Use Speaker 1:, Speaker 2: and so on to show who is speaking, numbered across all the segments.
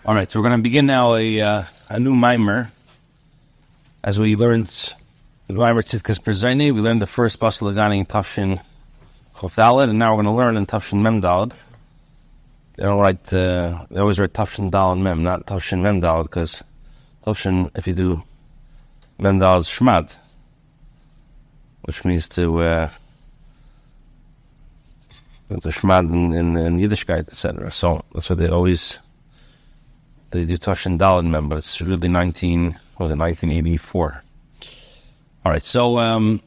Speaker 1: All right, so we're going to begin now a new Maimer. As we learned the Maimer Tzidkas Perzaini, we learned the first Basi Ligani in Tafshin Chof Daled, and now we're going to learn in Tafshin Mem Daled. They always write Tafshin Dal and Mem, not Tafshin Mem Daled, because Tafshin, if you do Mem Daled, is Shmad, which means to Shmad in Yiddishkeit, etc. So that's why they do Tafshin Dal and Mem, but it's really 1984. All right, so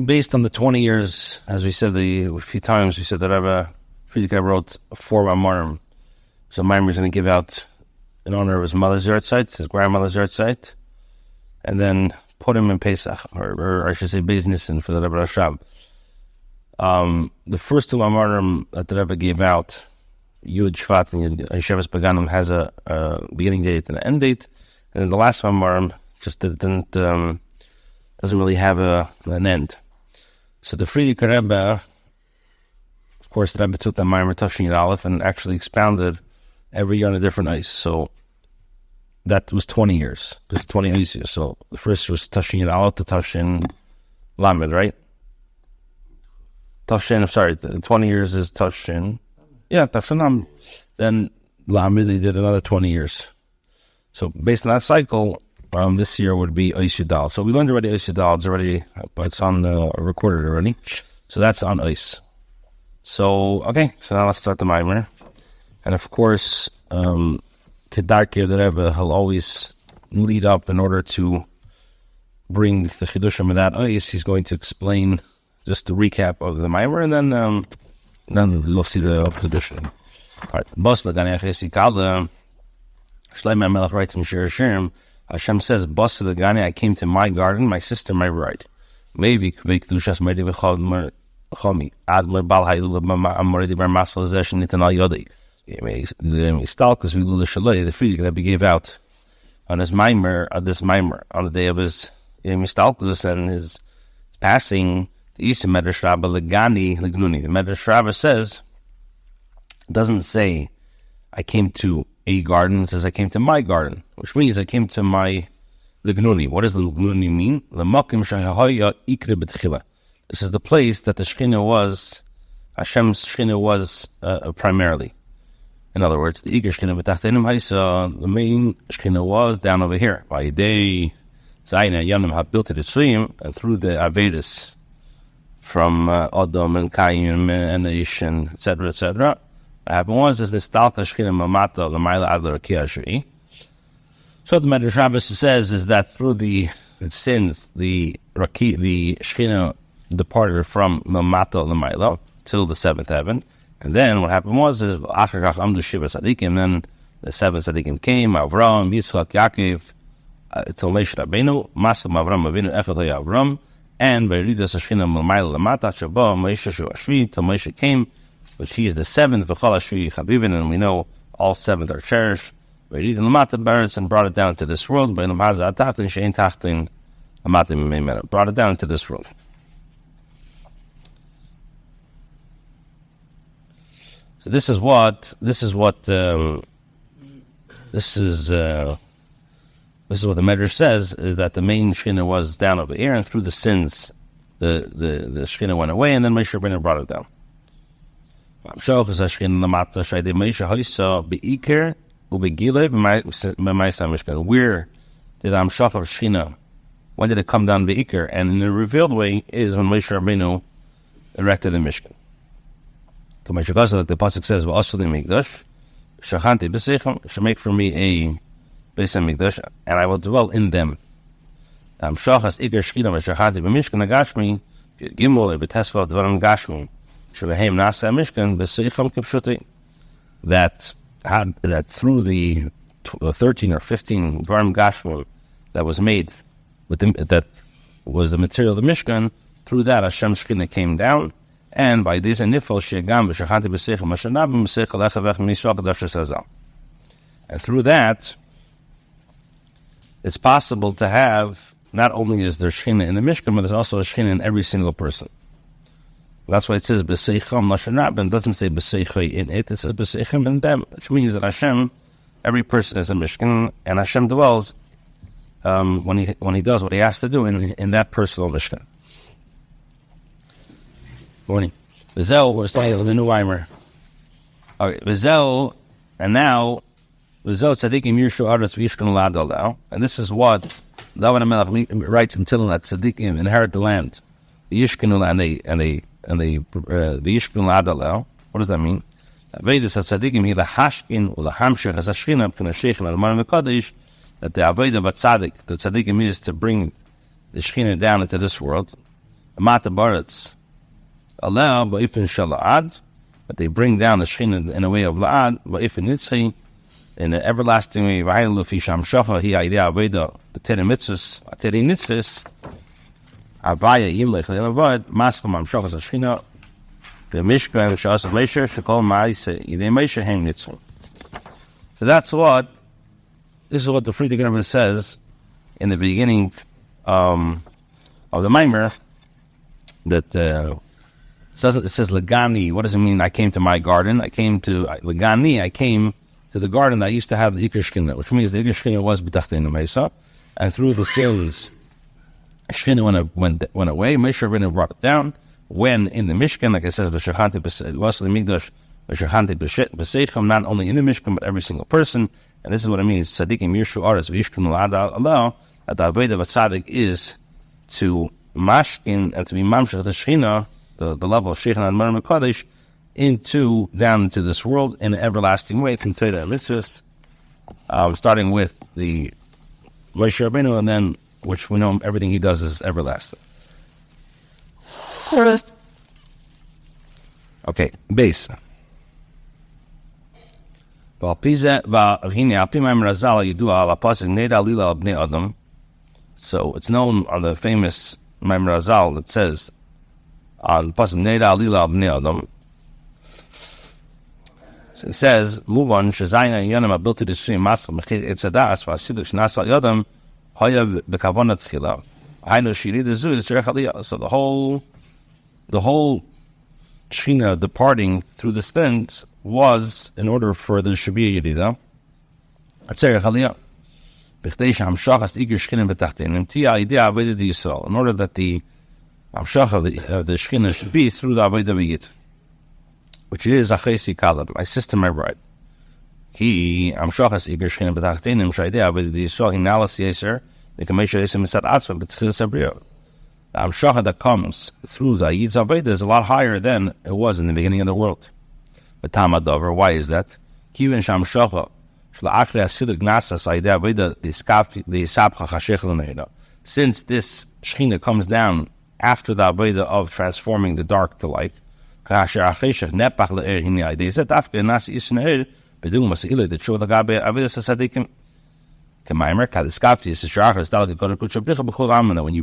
Speaker 1: based on the 20 years, as we said a few times, we said that Rabbi Friedrich wrote 4 Maimarim. So Maimer is going to give out in honor of his mother's yahrzeit, his grandmother's yahrzeit, and then put him in Pesach, or I should say Beis Nissen for the Rebbe Rashab. The first 2 Maimarim that the Rebbe gave out, Yud Shvat and Yeshivas Beganim, has a beginning date and an end date, and then the last Maimarim just doesn't really have an end. So the Friedrich Rebbe, of course, the Rebbe took the Maimer Tafshin Yud Aleph and actually expounded every year on a different ice. So that was 20 years. There's 20 ices. So the first was Tafshin Yud Aleph to Tafshin Lamed, right? The 20 years is Tafshin. Yeah, Tafshin Lamed. Then Lamed, they did another 20 years. So based on that cycle, this year would be Ois Yudal. So we learned already Ois Yudal. It's already, it's on recorded already. So that's on Ois. So, okay, so now let's start the Maimer. And of course, Kedarkir the Rebbe, he'll always lead up in order to bring the Chidushim of that Ois. He's going to explain just a recap of the Maimer, and then we'll see the Chidushim. All right, Basi Ligani Achesi Kalda, Shloimy Melech writes in Shir Hashem, Hashem says, Basi Ligani, I came to my garden, my sister, my bride. Maybe Kveikdushas Medi V'chol Chomi, Adler Bal Haylu Amoridi Bar Masal Zesh Nitan Al Yodi. Stalkers Vilu Shaloi, the Friedrich Rebbe gave out on his Maimer, on the day of his Stalkers and his passing, the Isa Medrash Rabbi Ligani Lignuni. The Medrash Rabbi says, it doesn't say, I came to a garden, it says I came to my garden, which means I came to my Lignuni. What does the Lignuni mean? This is the place that the Shekhinah was, Hashem's Shekhinah was primarily. In other words, the Iker Shekhinah b'tachtenim haisa, the main Shekhinah was down over here. By day, Zayna Yonim have built it Tzuyim, and through the Avedis from Odom and Kayim and Ish and etc. etc. What happened was this Talka Shekhinah Mamata L'mayla Adler Kiyashri. So the Medrash Rabbah says is that through the sins, the Shekhinah departed from Mamata L'mayla till the 7th heaven. And then what happened was Achar Kach Amdu Shiva Tzadikim. Then the 7 Tzadikim came, Avram, Yitzchak, Yaakov, till Moshe Rabbeinu, Masam Avram Avinu Echad Avram, and by Ridas Shekhinah L'mayla L'mata Shabbat Moshe Shu Ashvi till Moshe came, which he is the 7th V'chol Ashvi Chabibin, and we know all 7 are cherished. By Ridas L'mata Baritz, and brought it down to this world. By L'mhaza Atachtin Shein Tachtin Amatim Mimena, brought it down to this world. So this is what the Medrash says, is that the main Shekhinah was down over here, and through the sins, the Shekhinah went away, and then Moshe Rabbeinu brought it down. Where did Amshach of Shekhinah, when did it come down Be'ikr? And in a revealed way is when Moshe Rabbeinu erected the Mishkan. The pasuk says, shall make for me a Beis HaMikdash, and I will dwell in them. That through the 13 or 15 Dvarim Gashmim that was made, that was the material of the Mishkan, through that Hashem's Shekhinah came down, and by this nifal shegam v'shachanti b'seichel mashanabim b'seichel echavech m'Yisrael k'dav shesazal. And through that, it's possible to have, not only is there Shekhinah in the Mishkan, but there's also a Shekhinah in every single person. That's why it says b'seichel mashanabim. It doesn't say b'seichel in it. It says b'seichel in them, which means that Hashem Every person is a Mishkan, and Hashem dwells when he does what he has to do in that personal Mishkan. Morning. Vizel, we're starting with the new Weimer. Okay, Vizel, and now Vizel Tzadikim Yirshu Aretz V'Yishkanu L'Adal now, and this is what David HaMelech writes in Tehillim, that Tzadikim inherit the land, V'Yishkanu and they V'Yishkanu L'Adal now. What does that mean? Avedis Tzadikim Hi Lahashkin U'Lahamshech As Hashchina P'Nashech L'Alman V'Kodesh, that the Aveda Vatzadik, the Tzadikim, is to bring the Shechina down into this world. Amata Baretz allow Ba'ifin Shala'ad, but they bring down the Shechina in a way of La'ad, Ba'ifin Nitzchi, in an everlasting way. V'Hayin Lufi Sham Shocha Hi Aidea Aveda the Tere Mitzvahs Tere Nitzvahs Avaya Yimlech Le'Avad Maskam Am Shochas Hashchina the Mishkan Shas Leisher Shekol Ma'ise Yidei Meisher Hem Nitzchi. So this is what the Friedrich Rebbe says in the beginning of the Maimer, that it says Legani. What does it mean? I came to my garden. I came to Legani. I came to the garden that used to have the Iker Shechina, which means the Iker Shechina was B'tachteinu Mesa, and through the sins, Shechina went away. Moshe Rabbeinu brought it down. When in the Mishkan, like I said, V'shachanti Migdash, V'shachanti B'seichem, not only in the Mishkan, but every single person. And this is what it means. Tzadikim Yirshu Aretz V'Yishkanu L'Adal Allah, that the Aveda Vatzadik is to mashkin and to be mamshech the Shechina, the level of Shechina and Marim Kodesh, down into this world in an everlasting way through Torah and Mitzvahs, starting with the Moshe Rabbeinu, and then, which we know everything he does is everlasting. Okay, base. So it's known on the famous Maimar Razal that says on the pasuk Neida Alila Bnei Adam. So it says, "Move on." Shazayna Yonim ability to see Masal Mechid Etzadas VaSiduk Shnasal Yodam Hayav Bekavanat Chila. I know Shiri the Zu Tzerech Aliyah. So the whole Shechina departing through the sins was in order for there should be a Yedida. Tzerech Aliyah. In order that the Amshach of the Shechina should be through the Avodah V'Yid, which is Achesi Kalab, my sister, my bride. He Amshachas Iger Shechina B'Tachtenim Shaydei Avodah Yisrael Hinalas Yeser V'Kamesha Yisem Mitzad Atzva B'Tchilas Abriya. The Amshach that comes through the Yid's Avodah is a lot higher than it was in the beginning of the world. But Tamadover, why is that? Kivin Shamshacha. Since this Shechina comes down after the Avodah of transforming the dark to light, when you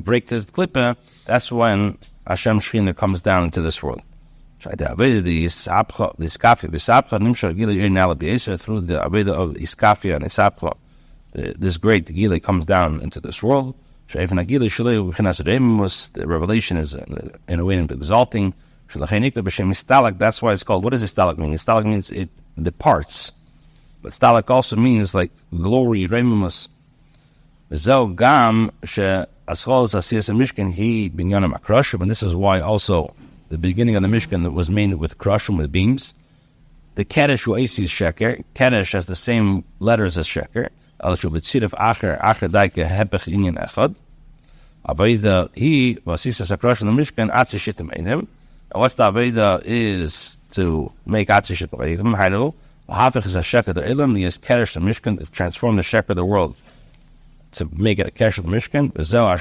Speaker 1: break the klippah, that's when Hashem Shechina comes down into this world. Through the Aveda of Iskafia and Isapcha, this great Gila comes down into this world. The revelation is in a way exalting. That's why it's called. What does Istalak mean? Istalak means it departs, but Stalak also means like glory. Remus. And this is why also the beginning of the Mishkan that was made with krushim, with beams. The Kaddish U'esi is Sheker. Kaddish has the same letters as Sheker. Al-Shubitzirif Acher Daike Hepech Inyan Echad. Aveda, he, Vasisa Sakrushim, the Mishkan, Atzishitim Einhim. And what's the Aveda is to make Atzishitim Einhim. Hainu, Hafech is a Sheker the Ilam, he is Kaddish the Mishkan, to transform the Sheker of the world, to make it a Kaddish of the Mishkan. As a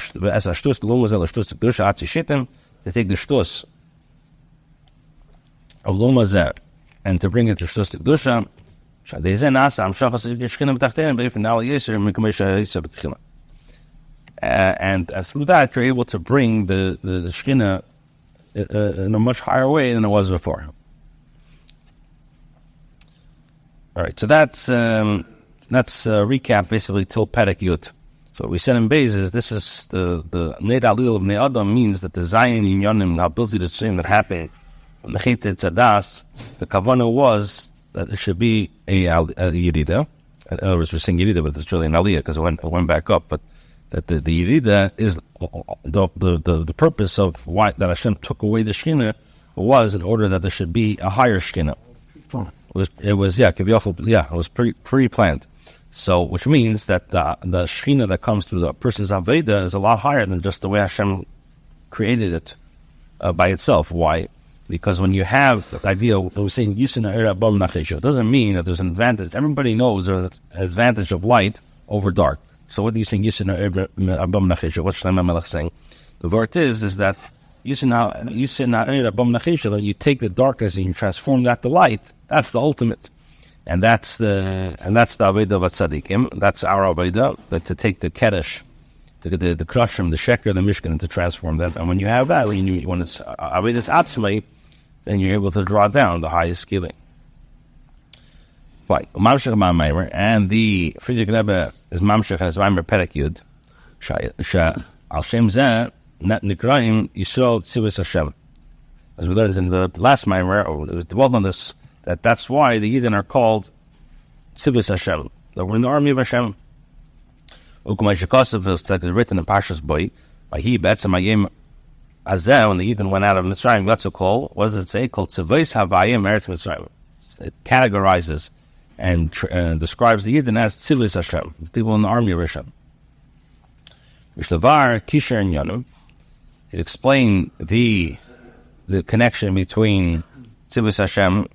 Speaker 1: Shtus, the Lum was a Shtus, the Kedusha Atzishitim, to take the Shtus of Lumazet, and to bring it to Shtus Kedusha, and through that you're able to bring the Shechina in a much higher way than it was before. All right, so that's recap basically till Perek Yud. So what we said in Beis is this is the Neid Alil of Bnei Adam means that the Zayin Inyanim, the ability to sing that happened from the Chet Tzadas, the Kavanah was that it should be a Yedida. In other words, we're saying Yerida, but it's really an Aliyah because it went back up. But that the Yerida is the purpose of why that Hashem took away the Shekhinah was in order that there should be a higher Shekhinah. It was pre-planned. So, which means that the Shekhinah that comes through the person's Aveda is a lot higher than just the way Hashem created it by itself. Why? Because when you have the idea, we're saying Yisina Era Bam Nachesha, it doesn't mean that there's an advantage. Everybody knows there's an advantage of light over dark. So what are you saying Yisina Era Bam Nachesha? What's Shlomo Melech saying? The word is that Yisina Era Bam Nachesha, that you take the darkness and you transform that to light. That's the ultimate. And that's the Aveda of Tzadikim. That's our Aveda, that to take the Kedesh, the Krashim, the Sheker, the Mishkan, and to transform them. And when you have that, when it's Avedas Atzmai, then you're able to draw down the highest scaling. Fine. And the Friedrich Rebbe is Mamshech and his Maimer Perek Yud. Al Shem Zeh, Net Nikraim, Yisrael Tzivus Hashem. As we learned in the last Maimer, or it was dwelled on this, that's why the Yidden are called Tzivus Hashem. That we're in the army of Hashem. Ukumay Shekosov is written in Parshas Boi. By he bets and Mayim Azeh, when the Yidden went out of Mitzrayim, got so called. What does it say? Called Tzivus Havayim Eretz Mitzrayim. It categorizes and describes the Yidden as Tzivus Hashem, people in the army of Hashem. Mishlavar Kisher and Yanu. It explained the connection between Tzivus Hashem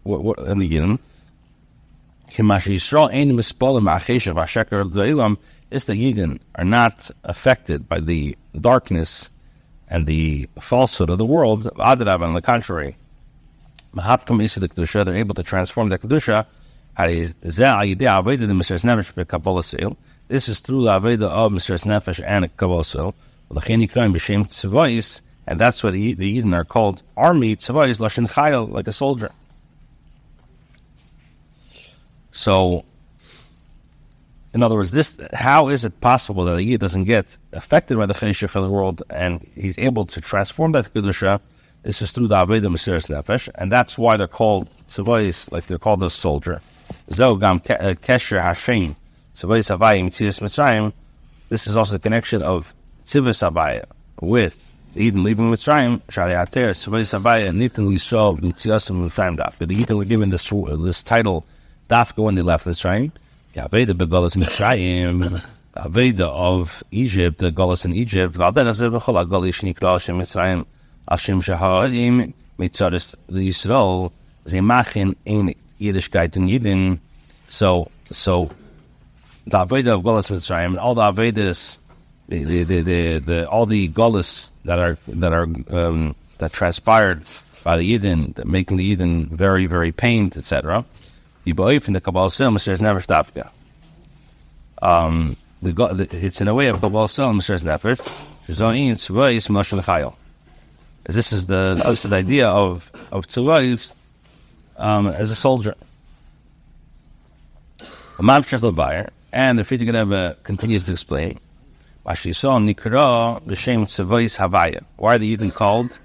Speaker 1: and the Yidden. Is the Yidden are not affected by the darkness and the falsehood of the world. Adrab, on the contrary, they're able to transform the Kedusha. This is through the Aveda of Mesiras Nefesh and Kabbalah. And that's why the Yidden are called army, tzavayis, Lashon Chayil, like a soldier. So, in other words, how is it possible that a Yid doesn't get affected by the Cheshach of the world and he's able to transform that Kedusha? This is through the Aveda Mesiras Nefesh, and that's why they're called tzavayis, like they're called a soldier. Zogam Kesher Hashem, tzavayis Havayim, Tzivus Mitzrayim. This is also the connection of Tzivus Havayim with the Yidden leaving Mitzrayim. Shariater tzavayis Havayim Nitin Lisov Mitziasim Mitzrayim Daf. The Yidden were given this title Dafka when they left Mitzrayim. Aveda begolas Mitzrayim, Aveda of Egypt, the Golas in Egypt. Valden Azev B'chol Agolish Nikra Hashem Mitzrayim Hashem Shaharim Mitzaris Yisrael Zemachin Ein Yiddishkeit and Yidden. So the Aveda of Golas Mitzrayim and all the Avedas, all the Golas that transpired by the Yidden, making the Yidden very, very pained, etc. The Boif in the Kabbalah film says never stafka. It's in a way of Kabbalah film says never. This is the idea of tzuvayis as a soldier. And the Friedrich Rebbe continues to explain. Why are the Yidden called?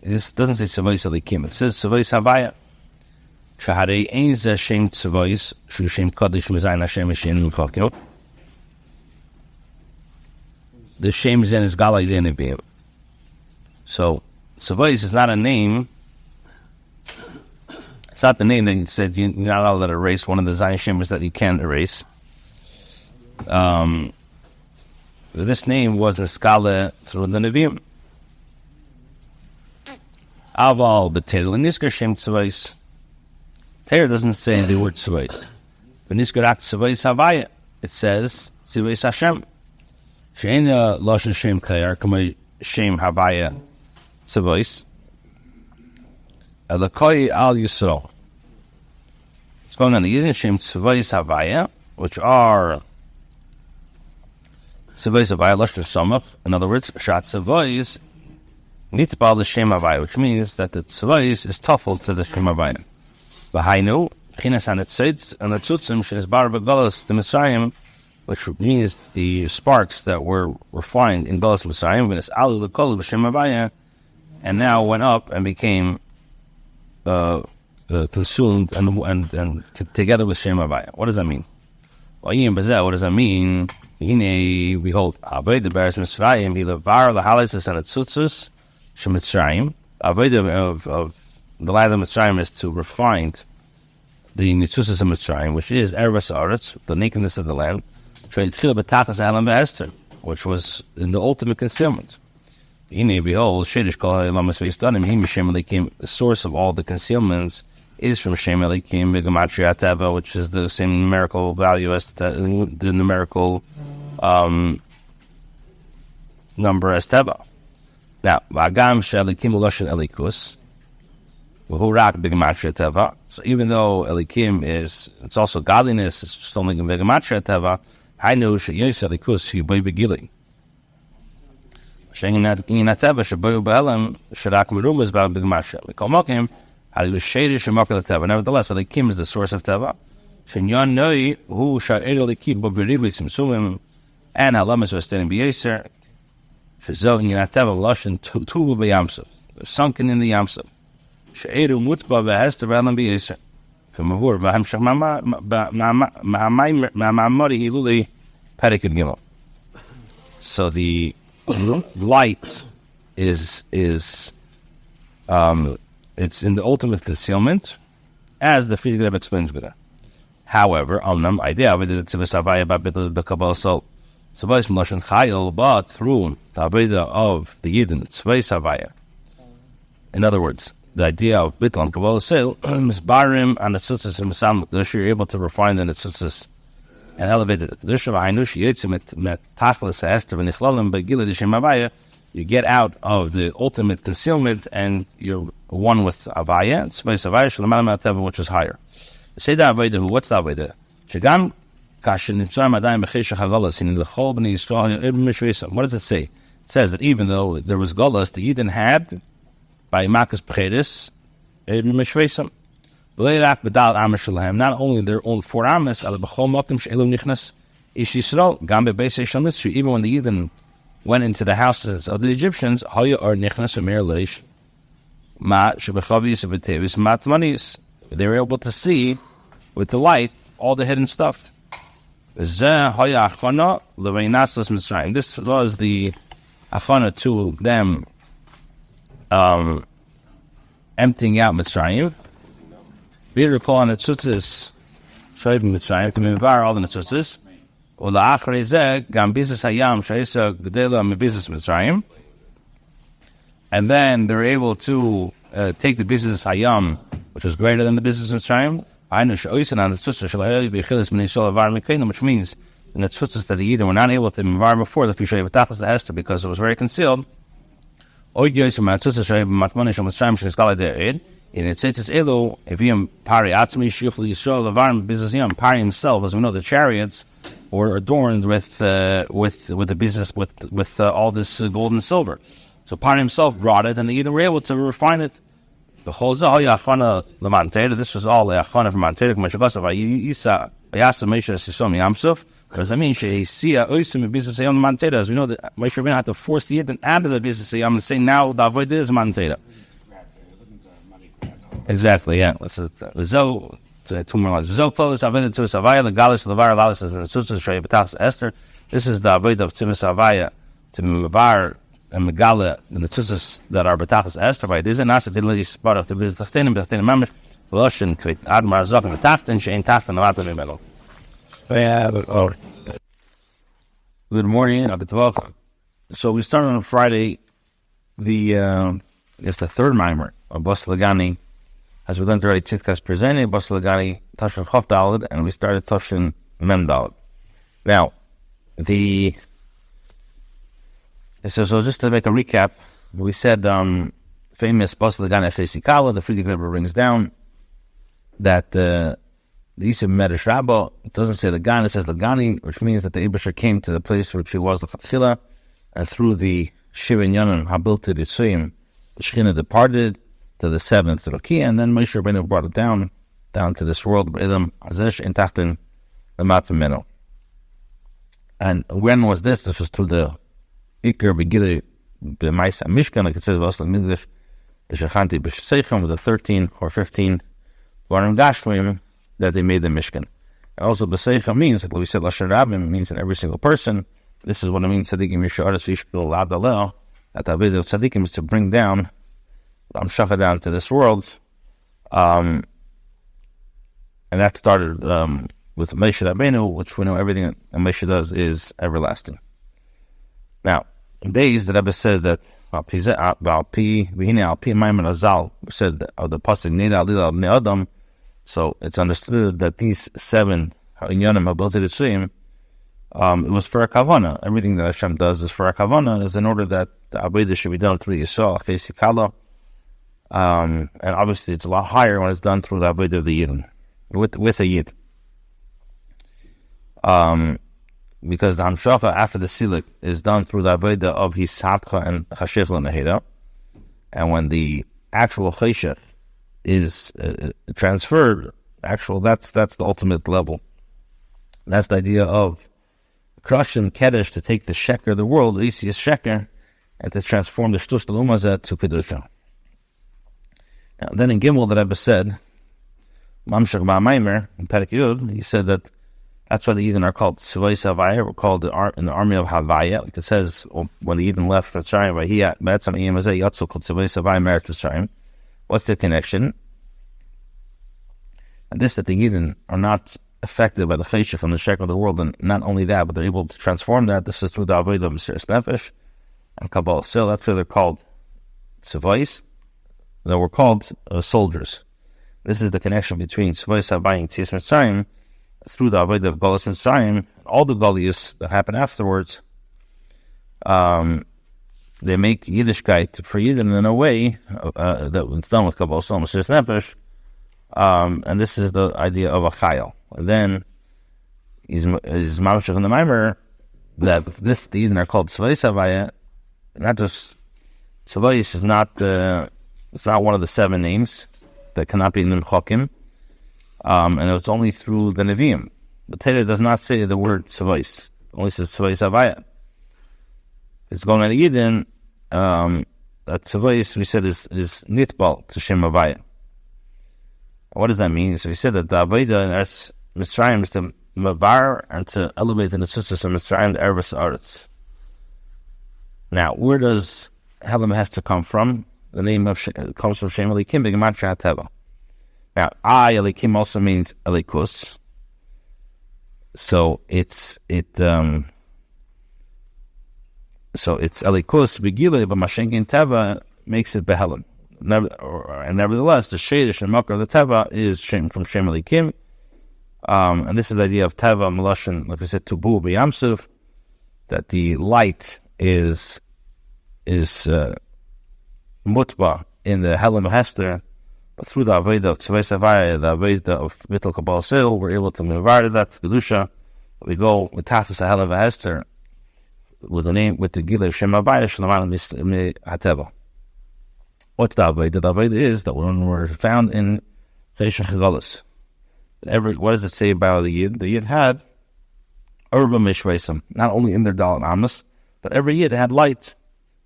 Speaker 1: It doesn't say tzuvayis alikim. It says tzuvayis havaya. Shaharei ein ze shem tzuvayis shu shem kodesh mezayin Hashem esheinu mufakinu. The shem zen is galay denebim. So tzuvayis is not a name. It's not the name that you said you're not allowed to erase. One of the Zayin Shemas that you can't erase. This name was Neskala through the Nevi'im. Aval b'Teir l'niskar shem tzuvayis. Teir doesn't say the word tzuvayis. V'niskar ak tzuvayis havaya. It says tzuvayis Hashem. She'ena loshen shem teir k'may shem havaya tzuvayis. Elokoi al Yisrael. It's going on the Yidden shem tzuvayis havaya, which are tzuvayis havaya loshen somach. In other words, shat tzuvayis nitbal l'shem havaya, which means that the tzuvayis is tuffled to the shem havaya. V'hainu chinas hanitzitz and the tzutzim shenisbar b'golos the Mitzrayim, which means the sparks that were flying in Golos Mitzrayim, v'nis alu l'kol b'shem havaya, and now went up and became consumed and together with Shem Havaya. What does that mean? What does that mean? Behold, Avodah Beres Mitzrayim, Hilavar Lahalisis and Tzutzis Shemitzrayim. Avodah of the land of Mitzrayim is to refine the Nitzutzis of Mitzrayim, which is Eretz Haaretz, the nakedness of the land, which was in the ultimate concealment. Behold, the source of all the concealments is from Shem Elikim Gematria Teva, which is the same numerical value as the numerical number as Teva. Now, Vagam Shelikim Uloshin Elikus, Hurak B'Gematria Teva. So even though Elikim it's also godliness, it's just only B'Gematria Teva. I know Sheyes Elikus Yuboy Begili. Shenginat Teva Shaboy B'Elam Shadak Merubas B'Gematria. We call Mokim. Nevertheless, Elikim is the source of Teva. Shenyan Noi Hu Sha'ir Elikim B'Beribli Tzimtzumim and Halamas V'Stenim B'Yeser. Shezohin Yinat Teva L'Oshin Tuvu B'Yamsuf. Sunken in the Yamsuf. She'eru Mutba V'Hester V'Elam B'Yeser. V'Mavur V'Hamshach Ma'amari Hiluli Perikid Gimel. So the light is it's in the ultimate concealment, as the Friedrich Rebbe explains with it. However, idea of it is the Kabbalah soul. So, but through the idea of the Yidden, in other words, the idea of Bittul and Kabbalah soul, Misbarim and the Tzutzis and Masam, you're able to refine the Tzutzis and elevate it. You get out of the ultimate concealment and you're one with Avaya, which is higher. Say that Avaya, what's the Avaya? What does it say? It says that even though there was Golas, the Eden had by Makas Pcheris, not only their own four Amas, even when the Eden went into the houses of the Egyptians, they were able to see with the light all the hidden stuff. This was the achana to them emptying out Mitzrayim. We recall on the tzutzis, Shoyim Mitzrayim, to mevar all the tzutzis. And then they're able to take the business Hayam, which was greater than the business Mitzrayim, which means in the tzutzis that the Yidden were not able to mevar before the Fishay B'tachas the Esther because it was very concealed. In it says Elo, if you pari atzmi shifli Yisrael levarm business yam pari himself, as we know, the chariots were adorned with the business with all this gold and silver. So pari himself brought it, and the Eden were able to refine it. The chozah yachana lemanteda. This was all yachana from manteda. Mashagasav ayisa ayasa meisha sisom yamsuf. Does that mean sheisia oisim business yam manteda? As we know, that Moshe Rabbeinu had to force the Eden out of the business yam and say, now the avodah is manteda. Exactly, yeah. Let's two more lines. This is the avodah of Tzimis Havaya to Mevar and Megala and the Tzutzis that are B'tachas Esther. By this, and Nasa did let you spot of the B'tachtenim Mamish Veloshin Kvit Admar Zok and B'tachten Shein Tachten Avata Mimelo. Good morning. So we started on Friday it's the third Maimer of Basi Ligani. As we learned already, Tzidkas presented Basi Ligani Tashin Chof Daled, and we started Tashin Mem Daled. Now, so just to make a recap, we said famous Basi Ligani F.A.C. Kala, the Friedrich Rebbe rings down that the Yisib Medrash Rabbah, it doesn't say Ligani, it says Ligani, which means that the Ibasher came to the place which he was the Chatchila, and through the Shiva Yanim Habilta Ritzuyim, the Shechina departed to the seventh Rokia, and then Moshe Rabbeinu brought it down to this world, and when was this? This was through the Iker Begili B'Maisa Mishkan, like it says, Vasla Migdash Shechanti B'Seichim, with the 13 or 15 Varim Gashvim that they made the Mishkan. And also, B'seicha means, like we said, Lashon Rabim means in every single person. This is what it means, Tzadikim Yisharis Vishkul Adalel, that the Avodah of Tzadikim is to bring down, Amshacha down to this world. And that started with Moshe Rabbeinu, which we know everything that Moshe does is everlasting. Now, in days the Rebbe said that we said of the pasuk Nida Alila Bnei Adam, so it's understood that these 7 inyanim ability to swim, it was for a kavana. Everything that Hashem does is for a kavana, is in order that the avodah should be done through Yisrael, Chesi Kala, and obviously it's a lot higher when it's done through the avodah of the Yidden, with a Yid. Because the Hamshacha after the Silik is done through the avodah of Hisapcha and Chashef L'Neheda, and when the actual Cheshech is transferred, that's the ultimate level. That's the idea of Krashim Kedesh, to take the Sheker of the world, the easiest Sheker, and to transform the Shtus L'Umazet to Kedusha. Now, then in Gimel, the Rebbe said, Mamshach Ba'amaimer, in Perek Yud, he said that that's why the Eden are called Tzvais Havaya. We're called in the army of Havaya. Like it says, when the Eden left Mitzrayim, what's the connection? And this, that the Eden are not affected by the Cheshech from the Sheker of the world, and not only that, but they're able to transform that. This is through the Avodah of Mesiras Nefesh and Kabbalah. So that's why they're called Tzvais. They were called soldiers. This is the connection between Tzvais Havaya and Tzias Mitzrayim. Through the Avodah of Galus Mitzrayim, all the Galius that happen afterwards, they make Yiddishkeit for Yidden in a way that was done with Kabbalah Sol Mesiras Nefesh, and this is the idea of a Chayil. And then is Mamshech in the Maimer that the Yidden are called Tzvais Havaya. Not just Tzvais is not it's not one of the 7 names that cannot be Nimchokim. And it's only through the Nevi'im. The Torah does not say the word Tzvais. It only says Tzvais Havaya. It's going on Yidden, that Tzvais, we said, is Nitbal to Shem Havaya. What does that mean? So we said that the Avodah in Eretz Mitzrayim is to Mavar and to elevate the Netzutzos of Mitzrayim to Eretz Aretz. Now, where does Helam has to come from? The name of comes from Shem Elikim, B'Gematria HaTeva. Now, Elikim also means Elikus. So it's Elikus Begile, but Mashenkin Teva makes it Behelim. And nevertheless, the Shadish and Makar of the Teva is from Shem Elikim. And this is the idea of Teva, Melashon, like I said, Tubu B'Yamsuf, that the light is Mutba in the Helam of Hester. But through the Avodah of Tzvais Havaya, the Avodah of Vittel Kabbalah Sil, we're able to move that to Kedusha. We go with Tachlis HaHelav Hester with the name, with the Gilei Shem Havaya, Shalaman HaTeva. What's the Avodah? The Avodah is that when we're found in Cheshech HaGolus, what does it say about the Yid? The Yid had Urba Mishvaisim, not only in their Dalet Amos, but every Yid had light.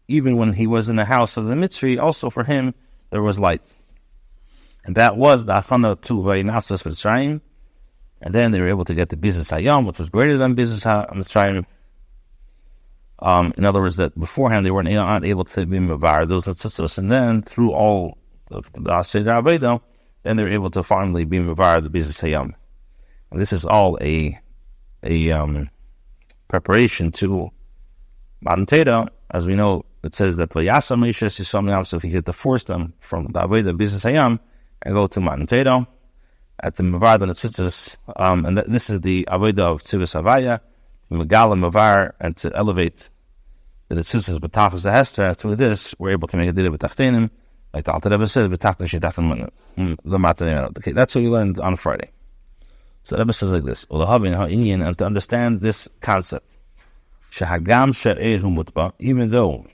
Speaker 1: Even when he was in the house of the Mitzri, also for him, there was light. And that was the Achana to Vayinasas Mitzrayim. And then they were able to get the Bizas Hayam, which was greater than Bizas Mitzrayim. In other words, that beforehand they were not able to be Mavar, those Netzutzos. And then through all the Seder Avodah, then they were able to finally be Mavar, the Bizas Hayam. And this is all a preparation to Matan Torah. As we know, it says that Vayasa Meishes Yisam Yam, so if he had to force them from the Avodah Bizas Hayam, and go to Matan Torah at the Mavar and Netzutzos, and this is the Avodah of Tzivus Havaya, to Megal and Mavar, and to elevate the Netzutzos B'Tachlis HaHester. Through this, we're able to make a Dida B'Tachtenim, like the Alter Rebbe said, B'Tachlis Shidachim L'Matan. Okay, that's what we learned on Friday. So the Rebbe says like this: and to understand this concept, Shehagam She'er Hu Mutba, even though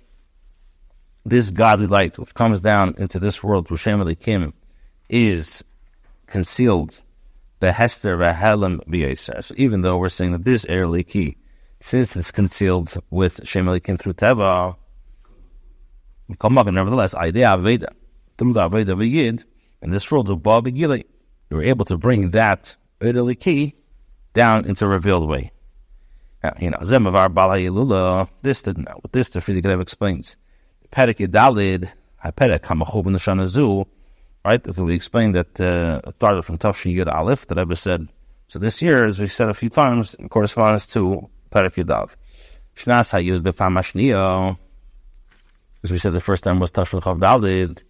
Speaker 1: this godly light which comes down into this world through Shem Elikim is concealed, the Hester V'Helam B'Yisrael. So even though we're saying that this Eir Liki, since it's concealed with Shem Elikim through Teva, nevertheless, Idea Aveda, through the Aveda V'Yid, in this world of Ba B'Gilei, you were able to bring that Eir Liki down into a revealed way. Zemavar Bala Yilula, this the Fridi Greb explains. Perek Yidalid, HaPerek HaMachuv Neshana Zu, right? We explained that started from Tafshin Yud Aleph, that Rebbe said. So this year, as we said a few times, it corresponds to Perek Yudal. Shnas HaYud B'Pam HaShniyah, as we said the first time was Tafshin Chav Dalid,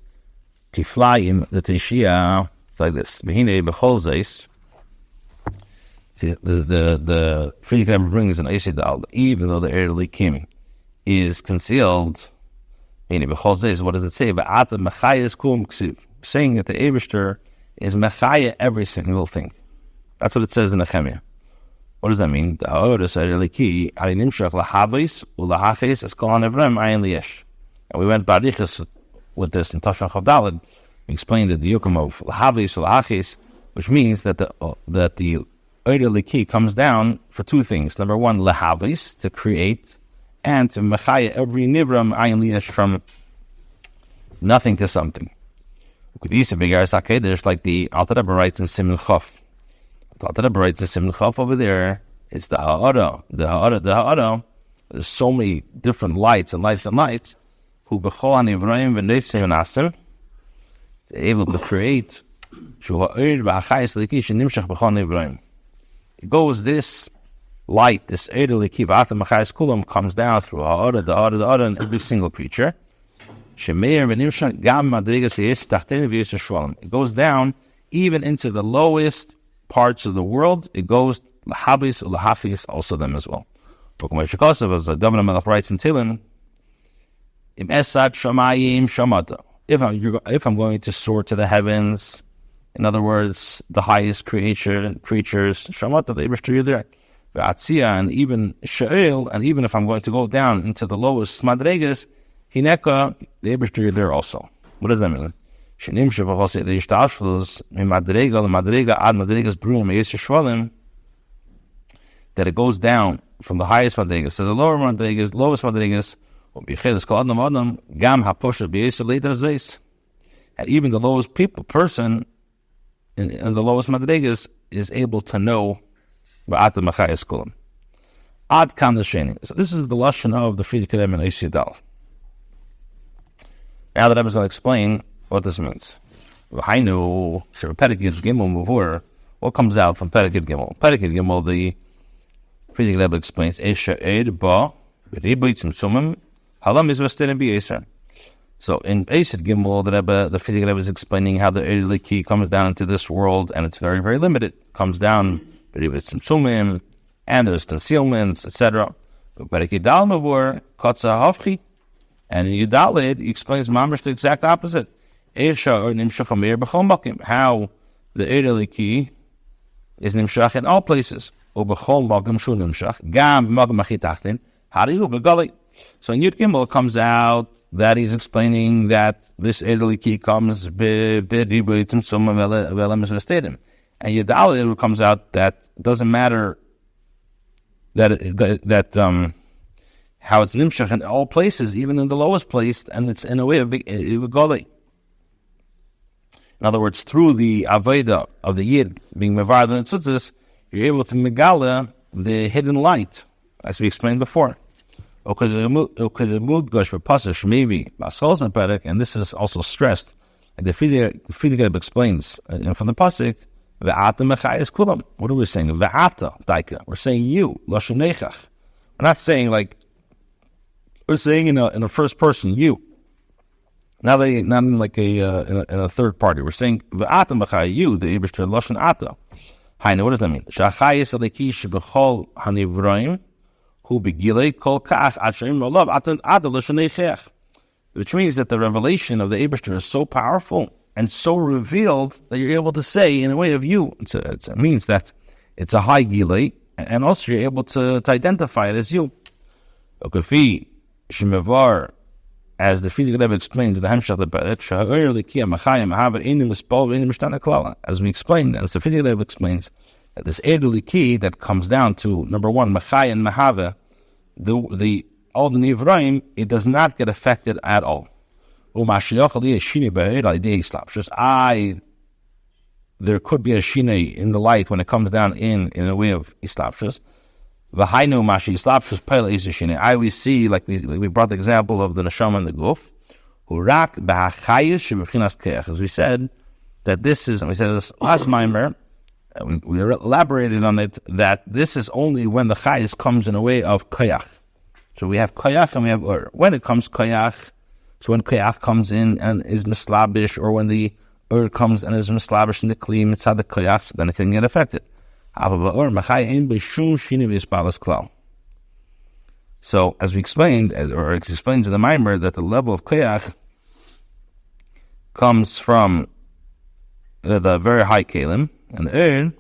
Speaker 1: Tiflayim, the Teshiyah, it's like this. Behine B'chol Zeis, the Fridi Greb brings an Eisidal, even though the Eir Likim is concealed. What does it say? Saying that the Eibishter is Mechaya every single thing. That's what it says in Nehemiah. What does that mean? And we went Barichas with this in Tashon Chavdalad. We explained that the Yukim of Lahavis or Lahachis, which means that the Eir Liki comes down for two things. Number one, Lahavis, to create, and to mechaya every nivram ayin liyash, from nothing to something. There's like the Alter Rebbe writes in Siman Chof. The Alter Rebbe writes in Siman Chof over there. It's the ha'ara. The ha'ara. There's so many different lights and lights and lights. Who b'chol ha'nivraim v'neitzim v'nasim. They're able to create. Shu ha'ir v'achayis l'ki shenimshach b'chol ha'nivraim. It goes this light, this Eidel Kiv Ata Machais Kulam, comes down through the Ada, and every single creature. It goes down even into the lowest parts of the world. It goes Lahabis, Lahafis, also them as well. As the Governor Melech writes in Tilin, if I'm going to soar to the heavens, in other words, the highest creatures, Shamata, the Eibishter, there. And even Sha'il, and even if I'm going to go down into the lowest Madregas, Hineka, the Eibishter there also. What does that mean? That it goes down from the highest Madregas to the lower Madregas, lowest Madregas, and even the lowest person in the lowest Madregas is able to know. So this is the lashon of the Fridi Greb and Eisidal. Now that I was going to explain what this means. What comes out from Perek Gimel? Perek Gimel, the Fridi Greb explains, so in Eised Gimel, the Fridi Greb is explaining how the Eir Liki comes down into this world, and it's very, very limited. It comes down, and there's concealments, etc. But in Yudal and in Yudalid, he explains Mamash the exact opposite. How the Eir Liki is nimshach in all places. So in Yud Gimel it comes out that he's explaining that this Eir Liki comes and Yudalid it comes out that it doesn't matter that how it's nimshach in all places, even in the lowest place, and it's in a way of goli. In other words, through the Aveda of the Yid being Mevar and Tzutzis, you're able to megala the hidden light, as we explained before. And this is also stressed. Like the Fridi Greb explains from the pasuk, Ve'ata mechayes kulam. What are we saying? Ve'ata daika. We're saying you, lashon nechach. We're not saying we're saying in a first person, you. Not in a third party. We're saying ve'ata mechayes, you, the Eibishter lashon ata. Haina, what does that mean? Shachayes aleki shebechol hanivraim hu begilei kol kach adshaim olav atan ada lashon nechach. Which means that the revelation of the Eibishter is so powerful and so revealed that you're able to say in a way of you. It means that it's a high gilei, and also you're able to identify it as you. Okafi shemevar, as the Fridi Greb explains, the Hemshach the Beret, sha'oir likia machayim haber inim mispol v'inim mishtana klala. As we explained, as the Fridi Greb explains, that this Eir Liki that comes down to number one, Machai and Mahava, the all the Nivraim, it does not get affected at all. Just there could be a shinei in the light when it comes down in a way of islapshus. V'hainu mashi islapshus pele is a shinei. I always see, like we brought the example of the neshama and the guf, hurak b'hachayis shebechinas keach. As we said, that this is, and we said this last maamer, we elaborated on it, that this is only when the chayis comes in a way of koyach. So we have koyach and we have ur. When it comes koyach, so when koyach comes in and is mislabish, or when the ur comes and is mislabish in the kli mitzad the koyach, then it can get affected. So as we explained, or it's explained in the maamer, that the level of koyach comes from the very high kalim, and the ur.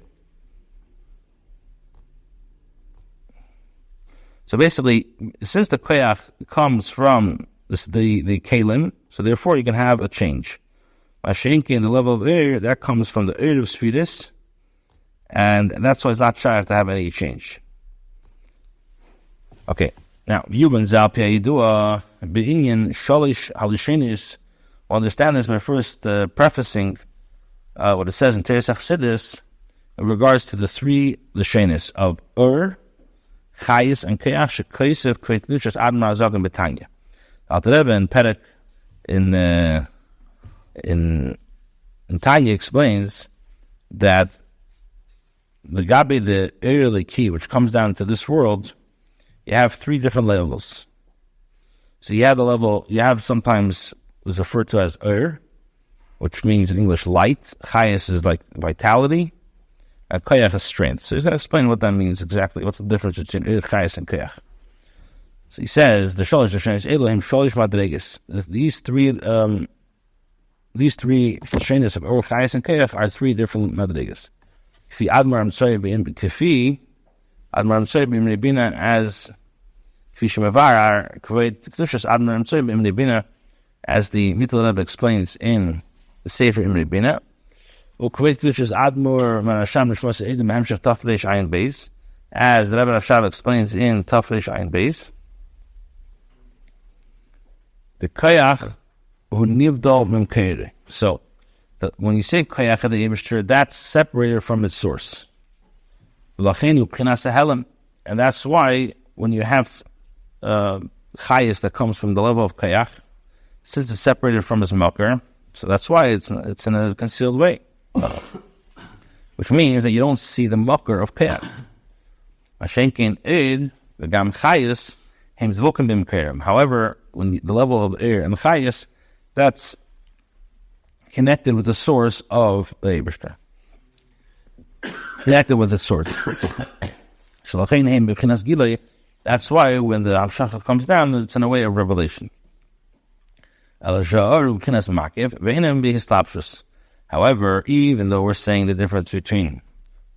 Speaker 1: So basically, since the koyach comes from the kalim, so therefore you can have a change. Mashenki in the level of ur, that comes from the ur of sfiris, and that's why it's not shy to have any change. Okay, now Yuban Zal Pi'idua Be'inyan Shalish Halishinis. We'll understand this by first prefacing what it says in Teres Chassidus in regards to the three Lishenis of ur, chayis, and koyach shekosef kveit lushas admar zogen betanya. Alter Rebbe in Perek in Tanya explains that the gabi, the early key, which comes down to this world, you have three different levels. So you have the level, you have sometimes was referred to as ur, which means in English light. Chayis is like vitality, and koyach is strength. So he's going to explain what that means exactly. What's the difference between ur, chayis, and koyach? So he says the sholish Elohim sholish madregas. These three shaynis of ur, chayis, and koyach are three different madregas. Kifi admar amtsoy kifi admar amtsoy b'imnebina as kifi shemavar kveit k'tushas admar amtsoy b'imnebina, as the Mittel Rebbe explains in the Sefer Imre Bina. Ukveit k'tushas admar manasham nishmas edem hamshach tafreish ayin beis, as the Rebbe Rashav explains in tafreish ayin beis. The koyach hu nivdal mimkeire. So when you say koyach of the Eibishter, that's separated from its source. And that's why when you have chayis that comes from the level of koyach, since it's separated from its makar, so that's why it's in a concealed way. Which means that you don't see the makar of koyach. However, when the level of the chayis, that's connected with the source of the Eibishter. Connected with the source. That's why when the Hamshachah comes down, it's in a way of revelation. However, even though we're saying the difference between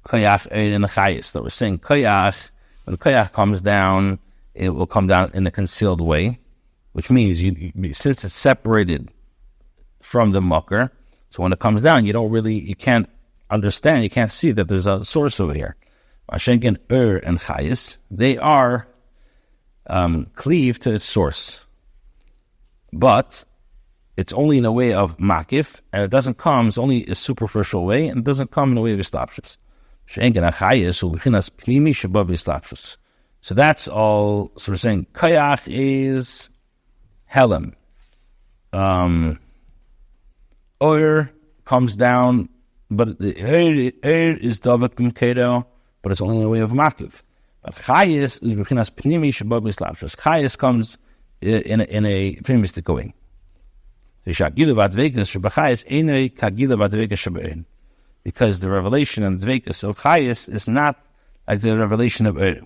Speaker 1: koyach and chayis, that we're saying koyach, when koyach comes down, it will come down in a concealed way, which means since it's separated from the makar, so when it comes down, you can't understand, you can't see that there's a source over here. Mashenkin ur and chayis, they are cleaved to its source, but it's only in a way of makif, and it doesn't come, it's only a superficial way, and it doesn't come in a way of islapshus. So that's all. So we're saying koyach is helem. Oyer comes down, but the air is davak mkedo, but it's only in a way of makiv. But chayis is b'chinas pnimi shabab islapshus. Chayis comes in a primistic way. Because the revelation and dvekas of chayis is not like the revelation of ur.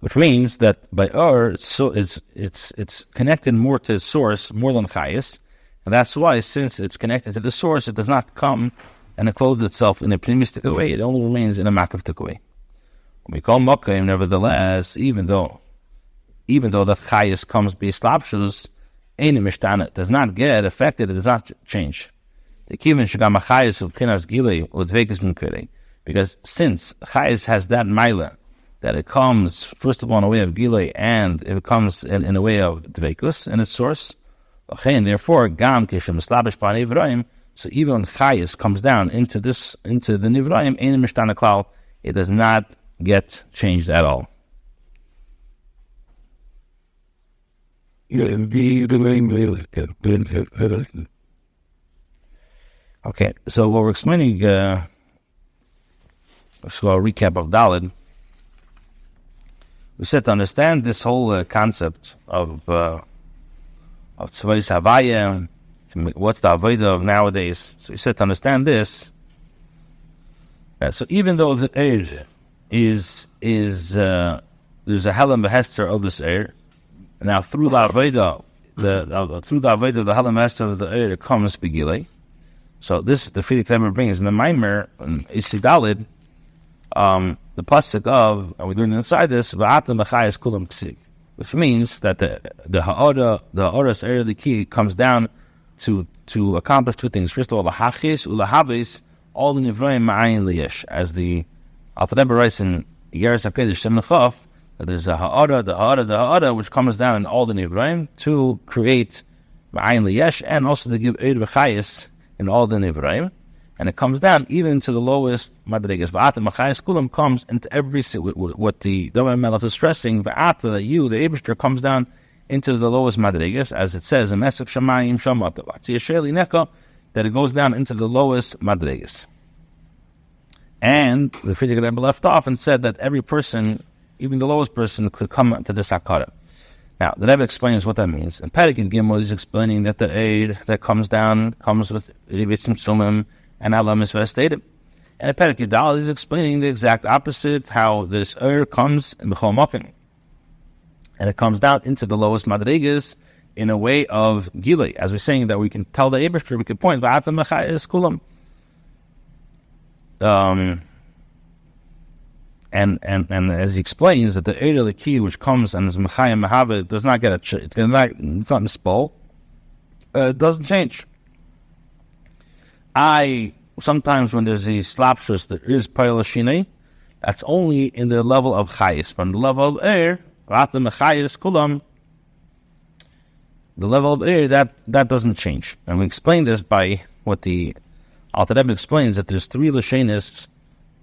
Speaker 1: Which means that by ur, it's connected more to its source more than chayis, and that's why, since it's connected to the source, it does not come and clothe itself in a pneumistic way. It only remains in a makavtic way. We call mokim, nevertheless, even though the chayis comes be slapshus, any mishtana does not get affected. It does not change. The kivin shagam chayis of tinas gilei udvekas minkere, because since chayis has that maila, that it comes first of all in a way of gilei, and it comes in a way of dvekus in its source. And therefore, gam kishem slabish pan evroim. So even when Chayis comes down into the Nivraim, Ein Mishtana Klal, it does not get changed at all. Okay, so what we're explaining, let's go a recap of Daled. We said to understand this whole concept of Tzvais Havaya, what's the Avodah of nowadays. So we said to understand this. So even though the Eir is there's a Helam Behester of this Eir, now through the Avodah, the Helam Behester of the Eir comes Begilei. So this is the feeling that we're bringing. In the Maimer, in Isidalid, the pasuk of, and we're doing inside this, which means that the Ha'oras area of the key comes down to accomplish two things. First of all, the Hachis, Ulahavis, all the Nivraim Ma'ayin Liyesh. As the Alter Rebbe writes in Yeres HaKedesh Shem Nechaf, that there's a Ha'ora, which comes down in all the Nivraim to create Ma'ayin Liyesh, and also to give Eid V'chayis in all the Nivraim. And it comes down even to the lowest Madrigas. V'ata Machayis Kulam comes into every, what the Dover Melech is stressing, V'ata, that you, the Eibishter, comes down into the lowest Madrigas, as it says in Mesach Shamayim Shamat, that it goes down into the lowest Madrigas. And the Frierdiker Rebbe left off and said that every person, even the lowest person, could come to this Hakara. Now, the Rebbe explains what that means. In Perek Gimel, he's explaining that the aid that comes down comes with Ribitzim Sumim and Allah Misvah stated. And in Perek Yidal, he's explaining the exact opposite, how this comes in B'chol Mopin. And it comes down into the lowest Madrigas in a way of Gilei. As we're saying that we can tell the Eibishter, we can point, V'ata Machayis Kulam. And as he explains that the Eid of the key which comes and is Mechayim Mahava does not get it's not mispol. It doesn't change. Sometimes when there's these slapshus, there is Payalashine, that's only in the level of Chayis. But on the level of Eir, Rata Mechayis Kulam, the level of Eir, that doesn't change. And we explain this by what the Alter Rebbe explains, that there's three Lashanis.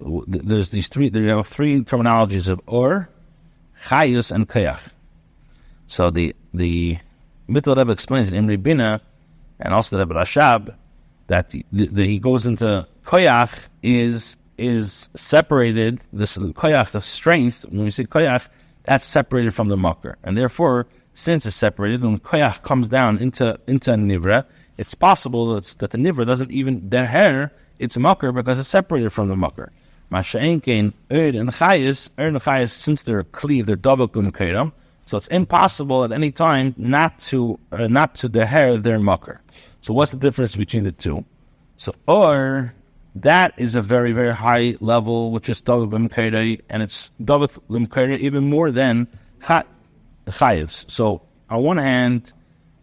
Speaker 1: There are three terminologies of Or, Chayus, and Koyach. So the Mittel Rebbe explains in Imri Bina, and also the Rebbe Rashab, that he goes into Koyach is separated. This Koyach, the strength, when we say Koyach, that's separated from the Makar. And therefore, since it's separated, when Koyach comes down into Nivra, it's possible that the Nivra doesn't even, their hair, it's a Makar because it's separated from the Makar. Masha'enkein, and Chayis, since they're cleave, they're double Kumkedam, so it's impossible at any time not to deher their Makar. So what's the difference between the two? So Or, that is a very, very high level, which is double Kumkedam, and it's double Kumkedam even more than Chayivs. So on one hand,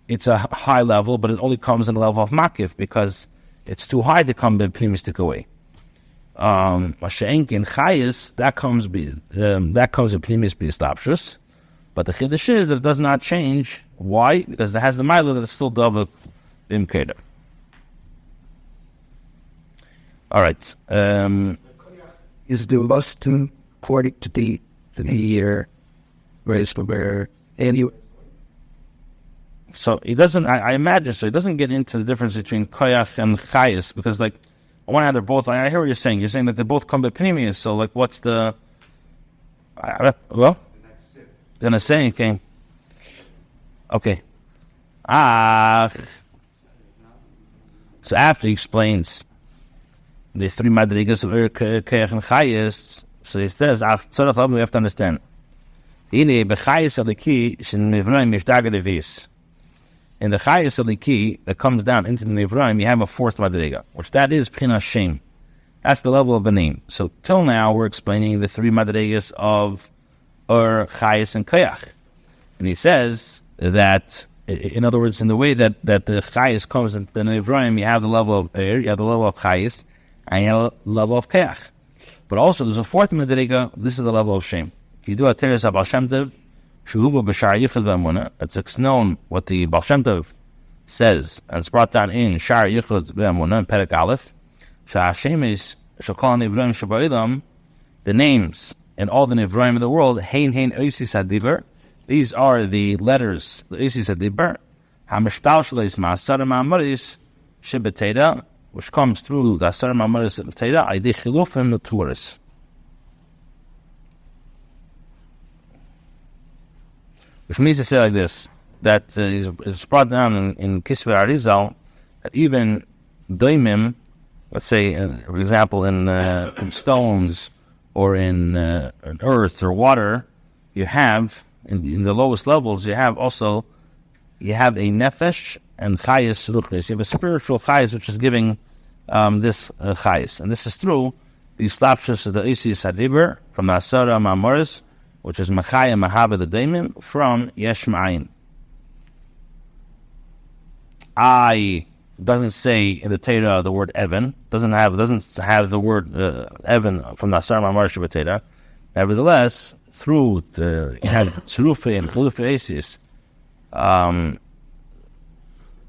Speaker 1: it's a high level, but it only comes in the level of Makif because it's too high to come b'pnimistic away. Masha'enkin Chayis, that comes in pnimis b'istapshus, but the chiddush is that it does not change. Why? Because it has the mila that is still double b'imkeder. All right.
Speaker 2: Is the most important to the year raised from where anyway?
Speaker 1: So he doesn't. I imagine so. He doesn't get into the difference between koyach and chayis because, like, on one hand, they're both. I hear what you're saying. You're saying that they both come by pneumius. So, like, what's the? Well, gonna say anything. Okay. So after he explains the three madrigas of koyach and chayis, so he says, we have to understand. In the Chayis Aliki that comes down into the Nivraim, you have a fourth Madriga, which that is Pchina Shem. That's the level of the name. So till now, we're explaining the three Madrigas of Ur, Chayis, and Koyach. And he says that, in other words, in the way that the Chayis comes into the Nivraim, you have the level of Ur, you have the level of Chayis, and you have the level of Koyach. But also, there's a fourth Madriga, this is the level of Shem. You do a Teres Abal Shem Tov, it's known what the Baal Shem Tov says, and it's brought down in Shar Yichud B'Emunah, Perek Aleph, Sha'ashemis Shekol Nivroim Shaba'ilam, the names and all the Nivroim of the world, Hein Oisis HaDiber, these are the letters, the Oisis HaDiber, HaMishtal Shaleis Ma'asar Ma'amaris Shebeteda, which comes through the Asar Ma'amaris Shebeteda, Aidei Chilufim Neturis. Which means to say like this, that is brought down in Kisvei Arizal, that even doimim, let's say, for example, in stones or in earth or water, you have, in the lowest levels, you have a nefesh and chayis ruchnis. You have a spiritual chayis which is giving this chayis. And this is through the slapshus of the Isis Hadiber from the Asara Ma'amoris, which is Machaya Mahaba the Daimim, from Yesh Ma'ayin. Doesn't say in the Torah the word Evan, doesn't have the word Evan from the Asar Ma'amar Shabbatera. Nevertheless, through the Tzurufe and Chulufe Asis,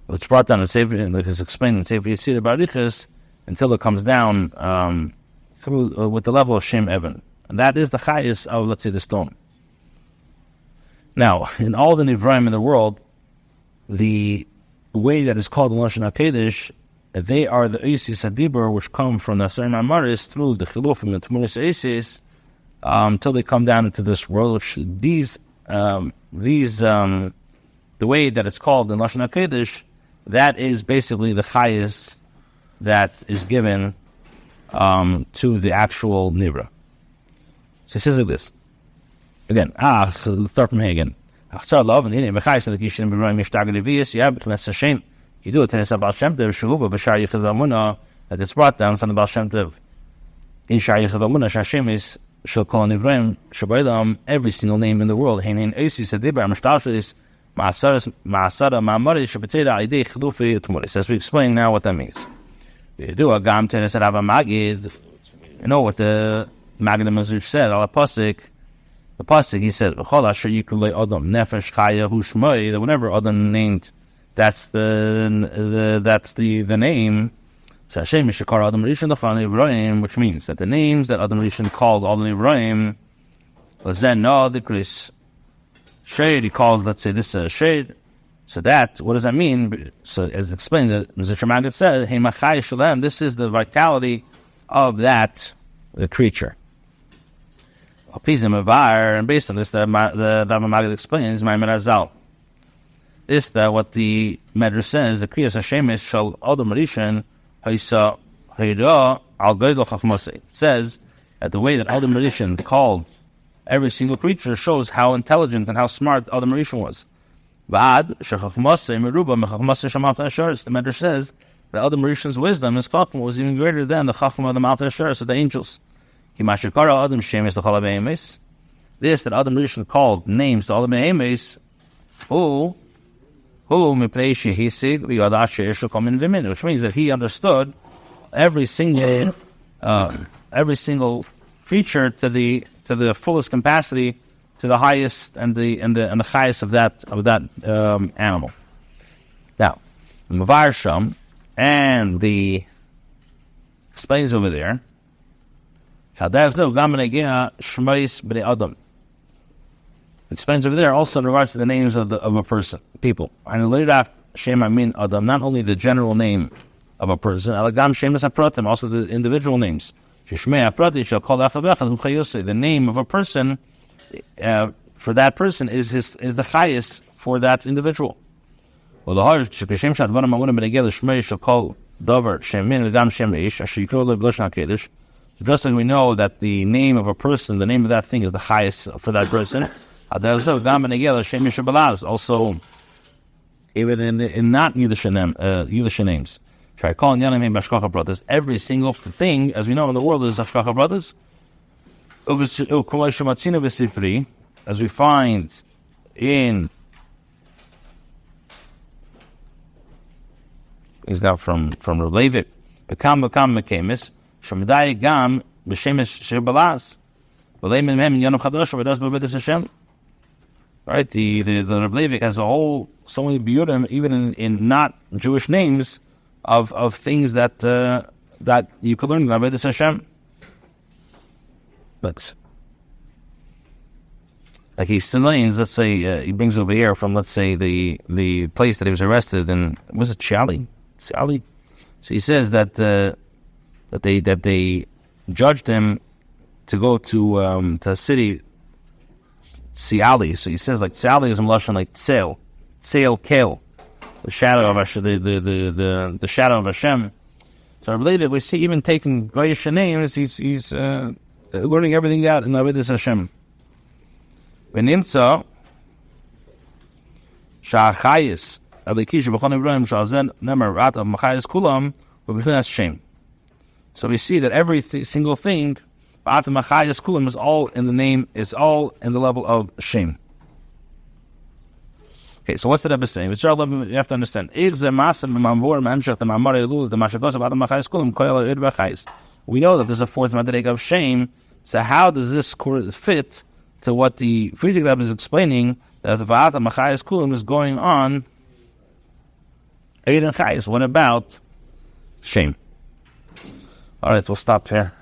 Speaker 1: which brought down in Sefer, like is explained in Sefer Yisir Barichas, until it comes down through with the level of Shem Evan. And that is the chayis of, let's say, the stone. Now, in all the Nivraim in the world, the way that is called in Lashon HaKodesh, they are the Isis HaDibur, which come from the Asar Ma'amaris through the Chilufim and Tmuris Isis, until they come down into this world. Which the way that it's called in Lashon HaKodesh, that is basically the chayis that is given to the actual Nivra. So it says like this. Again, so let's start from here again. You do it in Baal Shem Tev, B'Shar Yichud V'Amunah, that it's brought down from the Baal Shem Tev. In Shar Yichud V'Amunah, Shashem is Shel Kol Nivroim Shabaylam, every single name in the world. Hein Oisis HaDiber, Mishtal Shaleis Ma'asara Ma'amaris Shebeteda Aidei Chilufi Tmuris. As we explain now what that means. You do a Gam Teres Rav Magid. You know what the Magid Mazur said, the pasuk, he said, "V'chol asher yikrulei Adam nefesh chaya hu shmoi." That whenever Adam named, that's the name. So Hashem Yishakar Adam Rishon Lefan Nivroim, which means that the names that Adam Rishon called all the Nivroim, Lazen No Dikris Shade, he calls, let's say, this shade. So that, what does that mean? So as explained, that Mr. Magid said, "Hey Machai Shalem." This is the vitality of the creature. And based on this, the Rabbi Magid explains, this that what the Medrash says, the Kriyas Hashem is Shal Adam Rishon Haisa Hayra Al Gadol Chachmosei. It says that the way that Adam Rishon called every single creature shows how intelligent and how smart Adam Rishon was. The Medrash says that Adam Rishon's wisdom, his chachma, was even greater than the chachma of the Malchei Asheres, of the angels. This that Adam Rishon called names to all the behemoths, which means that he understood every single creature to the fullest capacity, to the highest and the highest of that animal. Now, Mavarsham and the explains over there. It explains over there also in regards to the names of a person, people. Not only the general name of a person, also the individual names. The name of a person for that person is the highest for that individual. Well, just like we know that the name of a person, the name of that thing is the highest for that person, also even in not Yiddish names. Every single thing, as we know in the world, is Hashgacha Brothers. As we find in, is now from Levik, Bekam Mekemis, Shemidai Gam B'Shemesh Shebalaz, V'Leimen Mem Yonam Chadash V'Das B'Bedes Hashem. right? The Rabbi Leivik has so many biyurim, even in not Jewish names, of things that you could learn in Avodas Hashem. But like he explains, let's say he brings over here from, let's say, the place that he was arrested in, was it Chiali? So he says that they judged him to go to a city, Siali. So he says like Siali is in Lashon like Tseil Kel, the shadow of Hashem, the shadow of Hashem. So related, we see even taking Goyish names, he's learning everything out in Avodas Hashem. V'nimtza sha'achayis alikisha b'chon Ibrahim sha'azen nemer rat of machayis kulam v'b'chinas shem. So we see that every single thing, rat of machayis kulam, is all in the name, is all in the level of shame. Okay, so what's the Rebbe saying? You have to understand. We know that there's a fourth madrega of shame. So how does this fit to what the Friedrich Rebbe is explaining, that the Va'at Machayis Kulam is going on Eid and Chayis? What about shame? All right, we'll stop here.